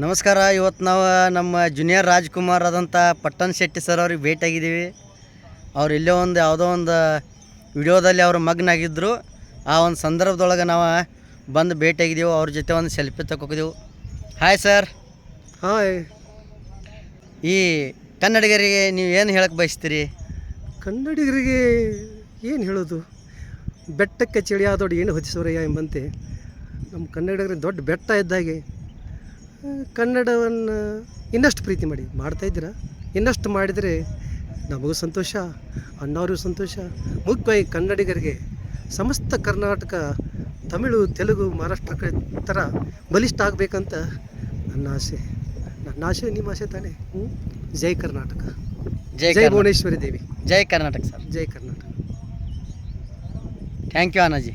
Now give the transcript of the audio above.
ನಮಸ್ಕಾರ. ಇವತ್ತು ನಾವು ನಮ್ಮ ಜೂನಿಯರ್ ರಾಜ್ಕುಮಾರ್ ಆದಂಥ ಪಟ್ಟಣ್ ಶೆಟ್ಟಿ ಸರ್ ಅವ್ರಿಗೆ ಭೇಟಿಯಾಗಿದ್ದೀವಿ. ಅವ್ರು ಇಲ್ಲೇ ಯಾವುದೋ ಒಂದು ವಿಡಿಯೋದಲ್ಲಿ ಅವರು ಮಗ್ನಾಗಿದ್ದರು. ಆ ಒಂದು ಸಂದರ್ಭದೊಳಗೆ ನಾವು ಬಂದು ಭೇಟಿಯಾಗಿದ್ದೀವಿ. ಅವ್ರ ಜೊತೆ ಒಂದು ಸೆಲ್ಫಿ ತಗೋಕಿದೆವು. Hi sir. ಹಾಯ್. ಈ ಕನ್ನಡಿಗರಿಗೆ ನೀವು ಏನು ಹೇಳಕ್ಕೆ ಬಯಸ್ತೀರಿ? ಕನ್ನಡಿಗರಿಗೆ ಏನು ಹೇಳೋದು, ಬೆಟ್ಟಕ್ಕೆ ಚಳಿಯಾದೊಡ್ಡು ಏನು ಹೊದಿಸೋರಯ್ಯ ಎಂಬಂತೆ ನಮ್ಮ ಕನ್ನಡಿಗರಿಗೆ ದೊಡ್ಡ ಬೆಟ್ಟ ಇದ್ದಾಗೆ ಕನ್ನಡವನ್ನು ಇನ್ನಷ್ಟು ಪ್ರೀತಿ ಮಾಡ್ತಾಯಿದ್ದೀರ. ಇನ್ನಷ್ಟು ಮಾಡಿದರೆ ನಮಗೂ ಸಂತೋಷ, ಅಣ್ಣವ್ರಿಗೂ ಸಂತೋಷ. ಮುಖ್ಯವಾಗಿ ಕನ್ನಡಿಗರಿಗೆ ಸಮಸ್ತ ಕರ್ನಾಟಕ, ತಮಿಳು, ತೆಲುಗು, ಮಹಾರಾಷ್ಟ್ರ ಥರ ಬಲಿಷ್ಠ ಆಗಬೇಕಂತ ನನ್ನ ಆಸೆ. ನಿಮ್ಮ ಆಸೆ ತಾನೇ? ಜೈ ಕರ್ನಾಟಕ, ಜೈ ಭುವನೇಶ್ವರಿ ದೇವಿ, ಜೈ ಕರ್ನಾಟಕ ಸರ್. ಜೈ ಕರ್ನಾಟಕ. Thank you Annaji.